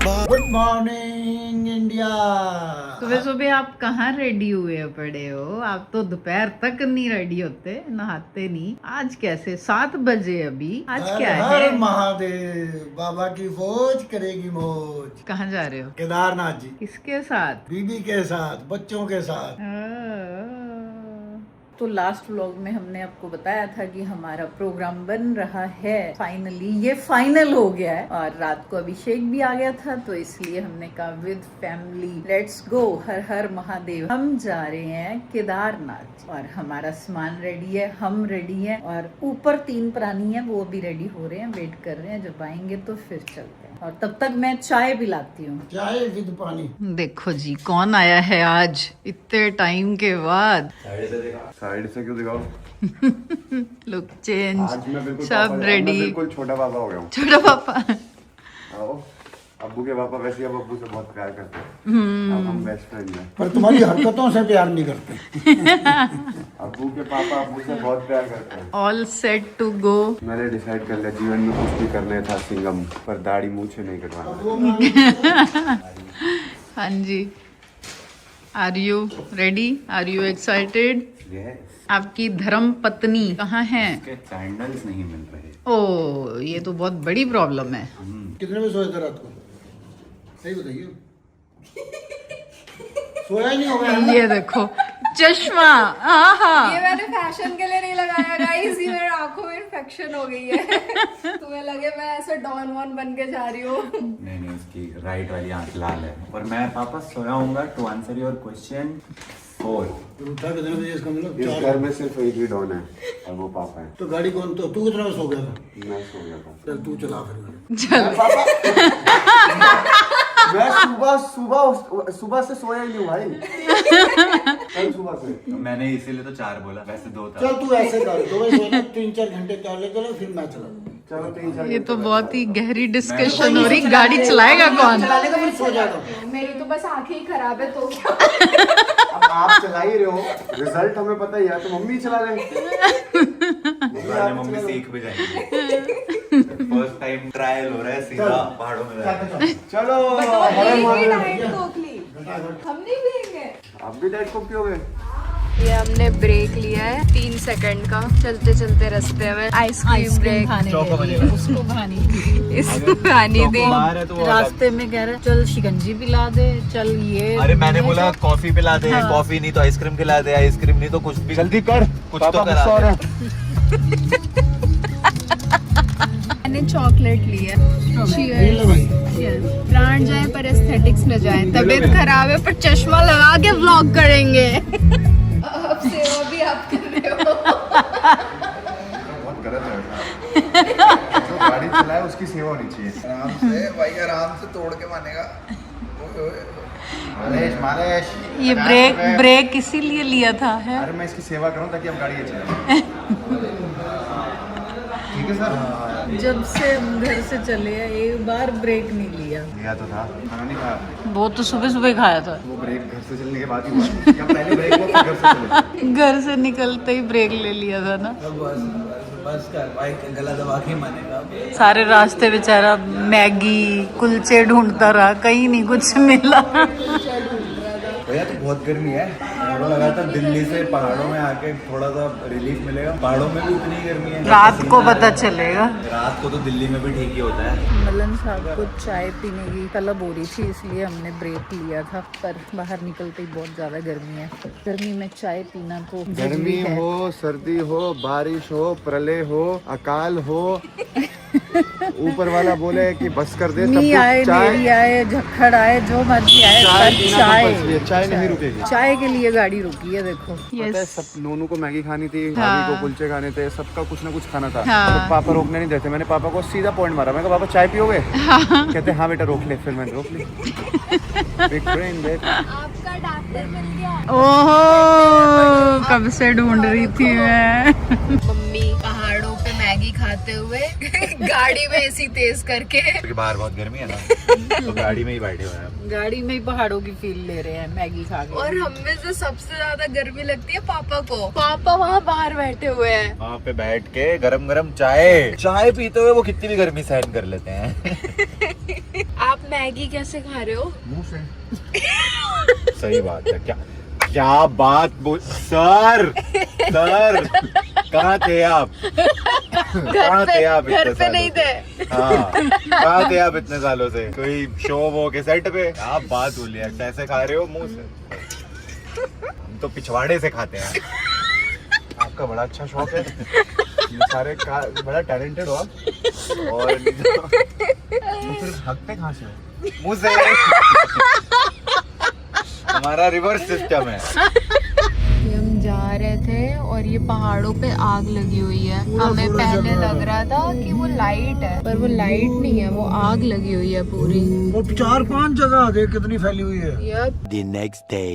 Good morning India. सुबह सुबह आप कहाँ रेडी हुए पड़े हो? आप तो दोपहर तक नहीं रेडी होते, नहाते नहीं। आज कैसे 7 बजे अभी? आज क्या हर है? महादेव, बाबा की फौज करेगी मौज। कहाँ जा रहे हो? केदारनाथ जी, किसके साथ? बीबी के साथ, बच्चों के साथ। तो लास्ट व्लॉग में हमने आपको बताया था कि हमारा प्रोग्राम बन रहा है। फाइनली ये फाइनल हो गया है और रात को अभिषेक भी आ गया था, तो इसलिए हमने कहा विद फैमिली लेट्स गो, हर हर महादेव। हम जा रहे हैं केदारनाथ और हमारा सामान रेडी है, हम रेडी हैं और ऊपर 3 प्राणी हैं, वो भी रेडी हो रहे हैं, वेट कर रहे हैं। जब आएंगे तो फिर चलते हैं और तब तक मैं चाय पिलाती हूँ। चाय विद पानी। देखो जी कौन आया है आज इतने टाइम के बाद। साइड से क्यों दिखाओ? लुक चेंज, आज मैं बिल्कुल सब रेडी। बिल्कुल छोटा पापा हो गया हूँ। छोटा पापा। आओ, अब्बू के पापा वैसे अब अब्बू से बहुत प्यार करते हैं। अब हम बेस्ट फ्रेंड हैं। पर तुम्हारी हरकतों से प्यार नहीं करते। अब्बू के पापा अब्बू से बहुत प्यार करते हैं। All set to go. मैंने डिसाइड कर लिया जीवन में कुछ भी करने था सिंगम, पर दाढ़ी मूछे नहीं कटवाना। हाँ जी, are you ready? Are you excited? आपकी धर्म पत्नी कहाँ है? सैंडल्स नहीं मिल रहे। ओ, ये तो बहुत बड़ी प्रॉब्लम है। कितने बजे सोए थे रात को? सही बताइए। सोया ही नहीं होगा। ये देखो चश्मा। ये मैंने फैशन के लिए नहीं लगाया गाइस, ये मेरी आंखों में इन्फेक्शन हो गई है। तुम्हें लगे मैं ऐसे डॉन वॉन बन के जा रही हूँ? नहीं, उसकी राइट वाली आंख लाल है। और मैं पापा सोया हूँगा टू आंसर योर क्वेश्चन 4। उठा कितने बजे इसका मतलब? इस घर में सिर्फ एक ही डॉन है और वो पापा है। तो गाड़ी कौन? तो तू कितना बजे सो गया था? मैं सो गया था। चल तू चला फिर। चल मैं सुबह से सोया ही नहीं हूँ भाई। कल सुबह से मैंने इसीलिए तो 4 बोला, वैसे 2 था। चल तू ऐसे कर, 2 बजे सोना, 3-4 घंटे कर ले, चलो फिर मैं चला। चलो 3-4 ये तो बहुत ही गहरी डिस्कशन हो रही। गाड़ी चलाएगा कौन? चलाने का फिर सो जाता। मेरी तो बस आंखें ही खराब है तो क्या? अब आप चला ही रहे हो, रिजल्ट हमें पता ही है, तो मम्मी चला रहे। मम्मी सीख भी जाएंगे। फर्स्ट टाइम ट्रायल हो रहा है, सीधा पहाड़ों में जा रहे हैं। चलो डाइट कोकली हम नहीं पिएंगे। आप भी डाइट को पियोगे? ये हमने ब्रेक लिया है 3 सेकंड का, चलते चलते रास्ते में आइसक्रीम ब्रेक उसको खानी इसको खानी थी। रास्ते में कह रहे चल शिकंजी पिला दे, चल ये। अरे मैंने बोला कॉफी पिला दे, कॉफी नहीं तो आइसक्रीम खिला दे, आइसक्रीम नहीं तो कुछ भी। जल्दी कर, कुछ तो करा दे। मैंने चॉकलेट लिया। प्राण जाए पर एस्थेटिक्स न जाए। तबीयत खराब है पर चश्मा लगा के व्लॉग करेंगे। अब सेवा भी आप कर रहे हो। बहुत गलत है। जो गाड़ी चलाए उसकी सेवा होनी चाहिए। आराम से भाई, आराम से तोड़ के मानेगा। मालेश ये ब्रेक इसीलिए लिया था है? अरे मैं इसकी सेवा करूं ताकि हम गाड़ी ये चलाएं। ठीक है सर। जब से हम घर से चले हैं एक बार ब्रेक नहीं लिया तो था, खाना नहीं खाया। वो तो सुबह सुबह खाया था। वो ब्रेक घर से चलने के बाद ही हुआ या पहले ब्रेक हुआ फिर घर से चले? घर से निकलते ही ब्रेक ले लिया था ना। बस कर भाई, गला दबा के मानेगा। सारे रास्ते बेचारा मैगी कुलचे ढूंढता रहा, कहीं नहीं कुछ मिला। भैया तो बहुत गर्मी है, मुझे लगा था दिल्ली से पहाड़ों में आके थोड़ा सा रिलीफ मिलेगा। पहाड़ों में भी उतनी गर्मी है। रात को पता चलेगा। रात को तो दिल्ली में भी ठीक ही होता है। मलन साहब को चाय पीने की तलब हो रही थी, इसलिए हमने ब्रेक लिया था, पर बाहर निकलते ही बहुत ज्यादा गर्मी है। गर्मी में चाय पीना तो गर्मी हो, सर्दी हो, बारिश हो, प्रलय हो, अकाल हो, ऊपर वाला बोले कि बस कर दे, मी आए, मेरी आए, झक्खड़ आए, जो मर्जी आए, चाय नहीं रुकेगी। चाय के लिए गाड़ी रुकी है। देखो पता है, सब नोनू को मैगी खानी थी, हाँ। भाभी को कुलचे खाने थे, सबका कुछ ना कुछ खाना था। हाँ। तो पापा रोकने नहीं देते। मैंने पापा को सीधा पॉइंट मारा, मैं कहा पापा चाय पियोगे? कहते हाँ बेटा रोक ले। फिर मैंने रोक ली। बिग ब्रेन देख। आपका डॉक्टर मिल गया। ओहो, कब से ढूंढ रही थी मैं। मम्मी पहाड़ों पे मैगी खाते हुए गाड़ी में एसी तेज करके। क्योंकि बाहर बहुत गर्मी है ना, तो गाड़ी में ही बैठे हुए हैं। गाड़ी में ही पहाड़ों की फील ले रहे हैं मैगी खा के। और हमें से सबसे ज्यादा गर्मी लगती है पापा को। पापा वहाँ बाहर बैठे हुए हैं। वहाँ पे बैठ के गरम गरम चाय पीते हुए वो कितनी भी गर्मी सहन कर लेते हैं। आप मैगी कैसे खा रहे हो? मुंह से। सही बात है। क्या क्या बात सर कहाँ थे आप? कहाँ थे आप? घर पे नहीं थे। हाँ, कहाँ थे आप इतने सालों से? कोई शो वो के सेट पे? आप बात बोलिए, कैसे खा रहे हो? मुंह से। हम तो पिछवाड़े से खाते हैं। आपका बड़ा अच्छा शौक है, ये सारे बड़ा टैलेंटेड हो आप। और तो सिर्फ हकते कहाँ से हो? मुंह से। हमारा रिवर्स सिस्टम है। हम जा रहे थे और ये पहाड़ों पे आग लगी हुई है। हमें पहले लग रहा था कि वो लाइट है, पर वो लाइट नहीं है, वो आग लगी हुई है पूरी। वो 4-5 जगह देख कितनी फैली हुई है।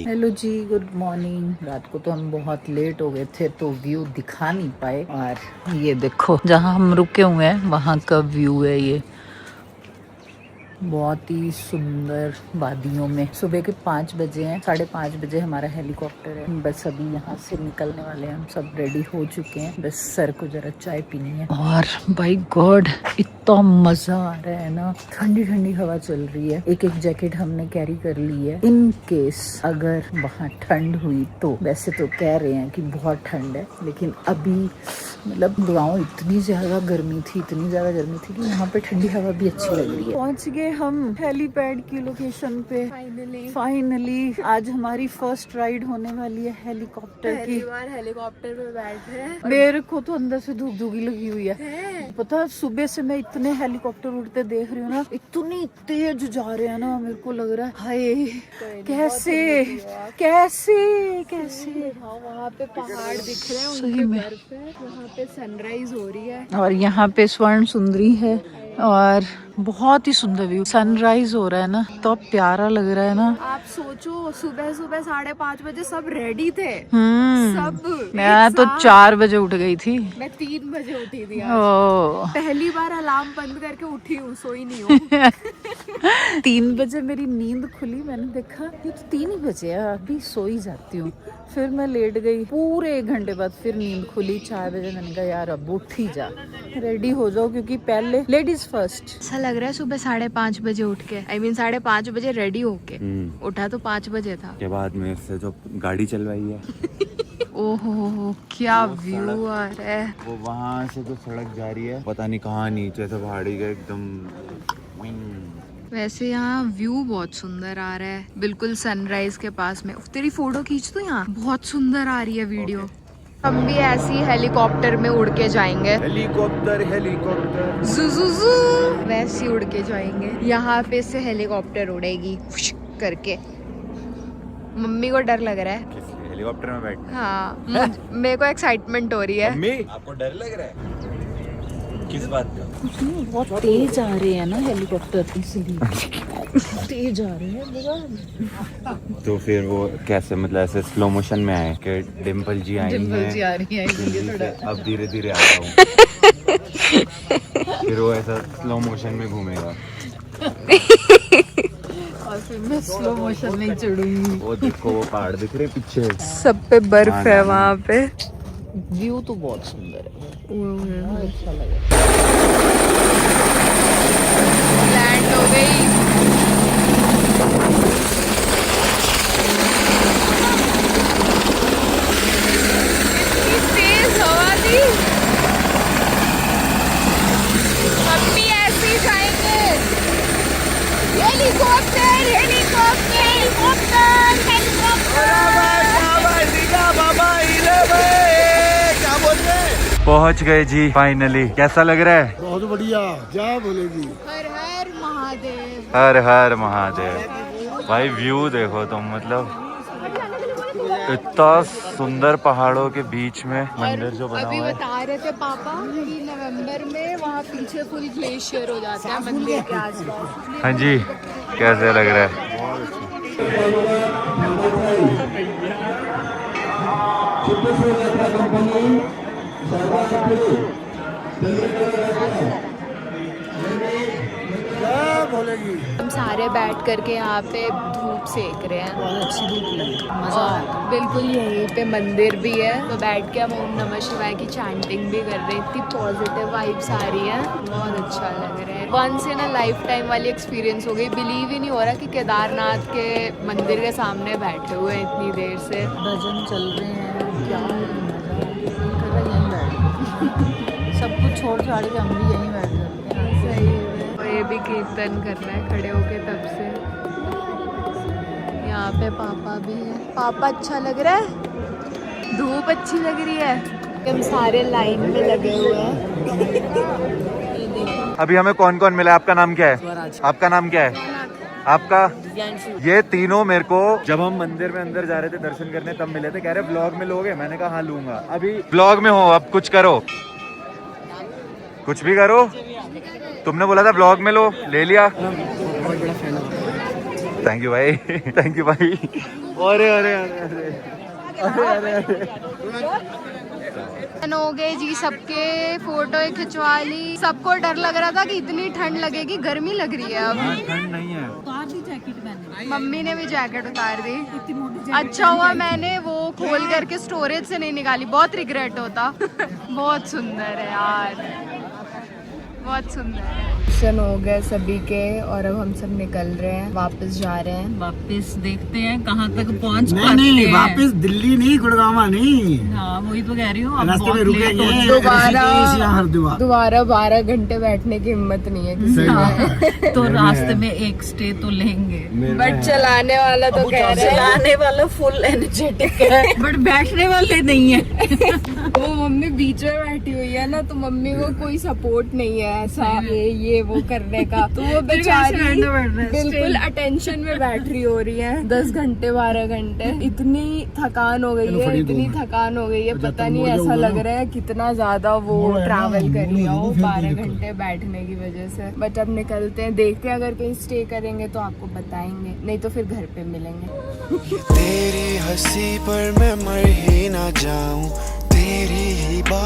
हेलो जी, गुड मॉर्निंग। रात को तो हम बहुत लेट हो गए थे तो व्यू दिखा नहीं पाए, और ये देखो जहाँ हम रुके हुए हैं वहाँ का व्यू है। ये बहुत ही सुंदर वादियों में। सुबह के 5 बजे हैं, 5:30 बजे हमारा हेलीकॉप्टर है। बस अभी यहाँ से निकलने वाले हैं, हम सब रेडी हो चुके हैं। बस सर को जरा चाय पीनी है। और बाय गॉड इतना मजा आ रहा है ना, ठंडी ठंडी हवा चल रही है। एक जैकेट हमने कैरी कर ली है इन केस अगर वहाँ ठंड हुई तो। वैसे तो कह रहे हैं कि बहुत ठंड है, लेकिन अभी मतलब गाँव इतनी ज्यादा गर्मी थी कि यहाँ पे ठंडी हवा भी अच्छी लग रही है। पहुँच गए हम हेलीपैड की लोकेशन पे। फाइनली आज हमारी फर्स्ट राइड होने वाली है हेलीकॉप्टर की। पहली बार हेलीकॉप्टर में बैठे हैं। मेरे को तो अंदर से धूप धूगी लगी हुई है। पता है सुबह से मैं इतने हेलीकॉप्टर उड़ते देख रही हूँ ना, इतनी तेज जा रहे हैं ना, मेरे को लग रहा है हाय कैसे कैसे कैसे। वहाँ पे पहाड़ दिख रहे हैं, उनके बर्फ है, वहाँ पे सनराइज हो रही है। और यहाँ पे स्वर्ण सुंदरी है और बहुत ही सुंदर व्यू। सनराइज हो रहा है ना, तो प्यारा लग रहा है ना। आप सोचो सुबह 5:30 बजे सब रेडी थे। सब मैं तो 4 बजे उठ गई थी। मैं 3 बजे उठी थी आज। ओ पहली बार अलार्म बंद करके उठी हूँ, सोई नहीं हूँ। 3 बजे मेरी नींद खुली, मैंने देखा ये तो 3 ही बजे है, अभी सो ही जाती हूँ। फिर मैं लेट गई, पूरे 1 घंटे बाद फिर नींद खुली 4 बजे। मैंने कहा यार अब उठ ही जा, रेडी हो जाओ, क्योंकि पहले लेडीज फर्स्ट। ऐसा लग रहा है सुबह 5:30 बजे उठ के, I mean 5:30 बजे रेडी होके उठा तो 5 बजे था। के बाद में से जो गाड़ी चलवाई है ओहो क्या व्यू आ रहा है। वो वहाँ से तो सड़क जा रही है, पता नहीं कहाँ नीचे से पहाड़ी का एकदम। वैसे यहाँ व्यू बहुत सुंदर आ रहा है, बिल्कुल सनराइज के पास में। तेरी फोटो खींच तो यहाँ बहुत सुंदर आ रही है वीडियो। हम भी ऐसी हेलीकॉप्टर में उड़ के जाएंगे। हेलीकॉप्टर जुजुजू वैसे उड़ के जाएंगे। यहाँ पे से हेलीकॉप्टर उड़ेगी फुश करके। मम्मी को डर लग रहा है। हेलीकॉप्टर में बैठ। हाँ मेरे को एक्साइटमेंट हो रही है। मम्मी आपको डर लग रहा है किस बात का? कुछ नहीं, बहुत तेज आ रहे हैं ना हेलीकॉप्टर, इसलिए तेज आ रहे हैं। तो फिर वो कैसे, मतलब ऐसे स्लो मोशन में आए कि डिम्पल जी आई डिम्पल जी आ रही है, इसलिए हैं, थोड़ा अब धीरे धीरे आ रहा हूँ। फिर वो ऐसा स्लो मोशन में घूमेगा। और फिर मैं स्लो मोशन में चढ़ूंगी। वो देखो वो पहाड़ दिख रहे पीछे, सब पे बर्फ है वहाँ पे। व्यू तो बहुत सुंदर है, अच्छा लगा। लैंड हो गई। इतनी तेज हवा थी। हम भी ऐसे ही जाएंगे। Helicopter helicopter helicopter helicopter. पहुंच गए जी फाइनली। कैसा लग रहा है? बहुत बढ़िया, क्या बोलेगी। हर हर महादेव। हर हर महादेव। भाई व्यू देखो तुम, मतलब इतना सुंदर पहाड़ों के बीच में मंदिर जो बना अभी हुआ है। बता रहे थे पापा कि नवंबर में वहाँ पीछे फुल ग्लेशियर हो जाता है मंदिर के आसपास। हाँ जी, कैसे लग रहा है? क्या खोलेगी। हम सारे बैठ करके यहाँ पे धूप सेक रहे हैं। बहुत अच्छी धूप लगी, मजा और आया। बिल्कुल यहीं पे मंदिर भी है, तो बैठ के हम ओम नमः शिवाय की चैंटिंग भी कर रहे हैं। इतनी पॉजिटिव वाइब्स आ रही है, बहुत अच्छा लग रहा है। Once in a lifetime वाली एक्सपीरियंस हो गई। बिलीव ही नहीं हो रहा कि केदारनाथ के मंदिर के सामने बैठे हुए हैं इतनी देर से। भजन चल रहे हैं, क्या कर रहे हैं, यहीं बैठ सब कुछ छोड़ छाड़ के हम भी यहीं बैठ जाते हैं। सही है। और ये भी कीर्तन कर रहा है खड़े होके तब से। यहाँ पे पापा भी है। पापा अच्छा लग रहा है, धूप अच्छी लग रही है। हम सारे लाइन में लगे हुए हैं। अभी हमें कौन कौन मिला? आपका नाम क्या है? आपका नाम क्या है? आपका? ये तीनों मेरे को जब हम मंदिर में अंदर जा रहे थे दर्शन करने तब मिले थे। कह रहे ब्लॉग में लोगे? मैंने कहा हाँ लूंगा। अभी ब्लॉग में हो, अब कुछ करो, कुछ भी करो। तुमने बोला था ब्लॉग में लो, ले लिया। बहुत बड़ा फैन है। थैंक यू भाई, थैंक यू भाई। अरे अरे अरे अरे अरे अरे अरे हो गए जी, सबके फोटो खिंचवा ली। सबको डर लग रहा था कि इतनी ठंड लगेगी, गर्मी लग रही है। अब ठंड नहीं है। मम्मी ने भी जैकेट उतार दी। अच्छा हुआ मैंने वो खोल करके स्टोरेज से नहीं निकाली, बहुत रिग्रेट होता। बहुत सुंदर है यार, बहुत सुंदर है। दर्शन हो गए सभी के और अब हम सब निकल रहे हैं, वापस जा रहे हैं। वापस देखते हैं कहाँ तक पहुँच नहीं पाते नहीं, हैं। वापस दिल्ली नहीं, गुड़गांव नहीं, हाँ वही तो कह रही हूँ, अब रास्ते में बहुत रुकेंगे। लेट हो ऋषिकेश या हरिद्वार। दोबारा 12 घंटे बैठने की हिम्मत नहीं है किसी सही में। बात है। तो रास्ते में एक स्टे तो लेंगे। बट चलाने वाला तो कह रहा है, चलाने वाला फुल एनर्जेटिक है बट बैठने वाले नहीं है। वो मम्मी बीच में बैठी हुई है ना, तो मम्मी को कोई सपोर्ट नहीं है ऐसा ये वो करने का। तो वो बेचारी बिल्कुल अटेंशन में बैटरी हो रही है। 10 घंटे 12 घंटे इतनी थकान हो गई है, इतनी थकान हो गई है, पता नहीं ऐसा लग रहा है कितना ज्यादा वो ट्रैवल कर लिया हो 12 घंटे बैठने की वजह से। बट अब निकलते हैं, देखते हैं अगर कहीं स्टे करेंगे तो आपको बताएंगे, नहीं तो फिर घर पे मिलेंगे। तेरी हंसी पर मैं मर ही ना जाऊं, तेरी ही बात